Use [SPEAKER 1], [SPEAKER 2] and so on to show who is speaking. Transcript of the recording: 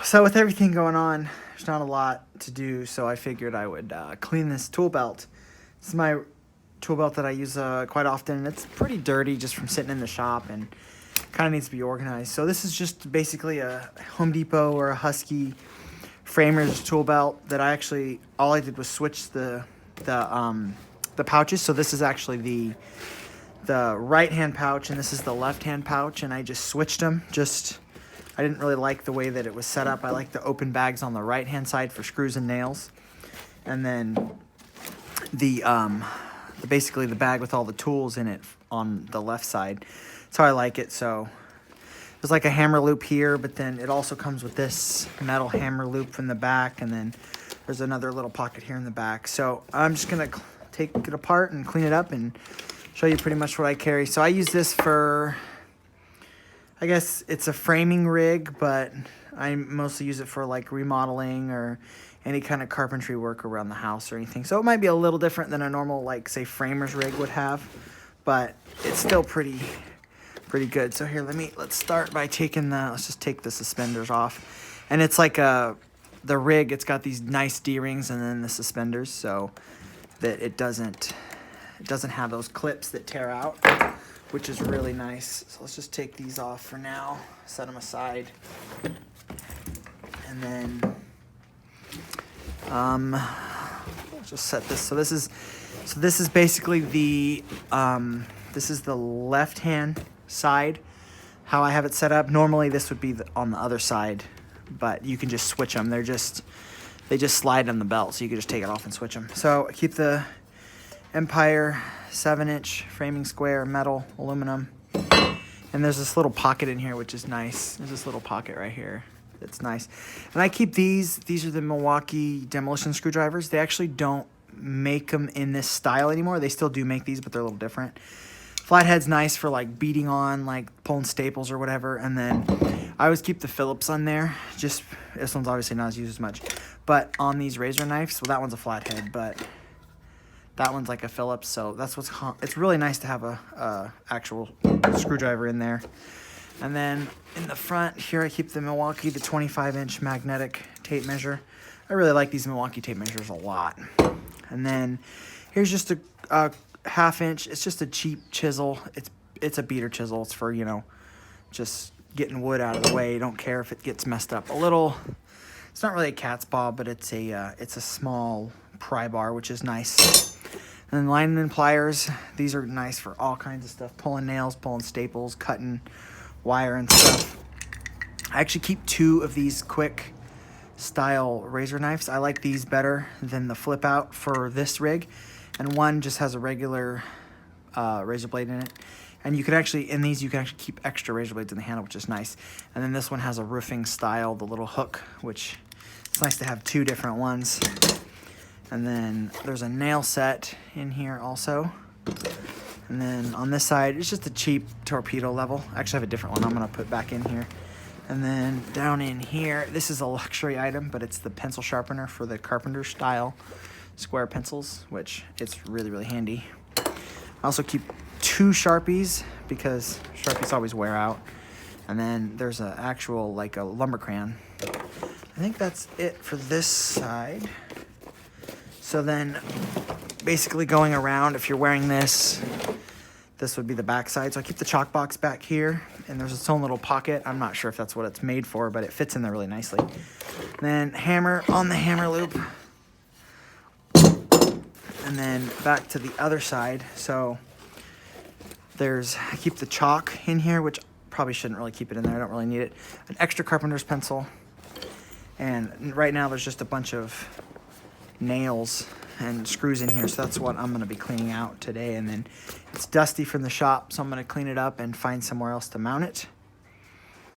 [SPEAKER 1] So with everything going on, there's not a lot to do, so I figured I would clean this tool belt. This is my tool belt that I use quite often. It's pretty dirty just from sitting in the shop and kind of needs to be organized. So this is just basically a Home Depot or a Husky framer's tool belt that all I did was switch the pouches. So this is actually the right hand pouch and this is the left hand pouch, and I just switched them. I didn't really like the way that it was set up. I like the open bags on the right hand side for screws and nails, and then basically the bag with all the tools in it on the left side. That's how I like it. So there's like a hammer loop here, but then it also comes with this metal hammer loop in the back, and then there's another little pocket here in the back. So I'm just gonna take it apart and clean it up and show you pretty much what I carry. So I use this for, I guess it's a framing rig, but I mostly use it for like remodeling or any kind of carpentry work around the house or anything. So it might be a little different than a normal, like, say, framer's rig would have, but it's still pretty good. So here, let's start by let's just take the suspenders off. And it's like the rig, it's got these nice D-rings and then the suspenders so that it doesn't have those clips that tear out, which is really nice. So let's just take these off for now, set them aside, and then let's just set this. So this is basically this is the left hand side, how I have it set up. Normally this would be on the other side, but you can just switch them. They just slide on the belt, so you can just take it off and switch them. So I keep the Empire 7-inch framing square, metal, aluminum. And there's this little pocket in here, which is nice. There's this little pocket right here. It's nice. And I keep these. These are the Milwaukee Demolition screwdrivers. They actually don't make them in this style anymore. They still do make these, but they're a little different. Flathead's nice for like beating on, like pulling staples or whatever. And then I always keep the Phillips on there. Just, this one's obviously not as used as much. But on these razor knives, well, that one's a flathead, but that one's like a Phillips, so that's it's really nice to have a actual screwdriver in there. And then in the front here, I keep the Milwaukee, the 25-inch magnetic tape measure. I really like these Milwaukee tape measures a lot. And then here's just a 1/2 inch. It's just a cheap chisel. It's a beater chisel. It's for, just getting wood out of the way. You don't care if it gets messed up a little. It's not really a cat's paw, but it's a small pry bar, which is nice. And then Lineman Pliers. These are nice for all kinds of stuff. Pulling nails, pulling staples, cutting wire and stuff. I actually keep 2 of these quick style razor knives. I like these better than the flip out for this rig. And one just has a regular razor blade in it. And you can actually keep extra razor blades in the handle, which is nice. And then this one has a roofing style, the little hook, which it's nice to have 2 different ones. And then there's a nail set in here also. And then on this side, it's just a cheap torpedo level. I actually have a different one I'm gonna put back in here. And then down in here, this is a luxury item, but it's the pencil sharpener for the carpenter style square pencils, which it's really, really handy. I also keep 2 Sharpies because Sharpies always wear out. And then there's an actual, like a lumber crayon. I think that's it for this side. So then basically going around, if you're wearing this would be the back side. So I keep the chalk box back here, and there's its own little pocket. I'm not sure if that's what it's made for, but it fits in there really nicely. And then hammer on the hammer loop. And then back to the other side. So I keep the chalk in here, which probably shouldn't really keep it in there. I don't really need it. An extra carpenter's pencil. And right now there's just a bunch of nails and screws in here, so that's what I'm going to be cleaning out today. And then it's dusty from the shop, so I'm going to clean it up and find somewhere else to mount it.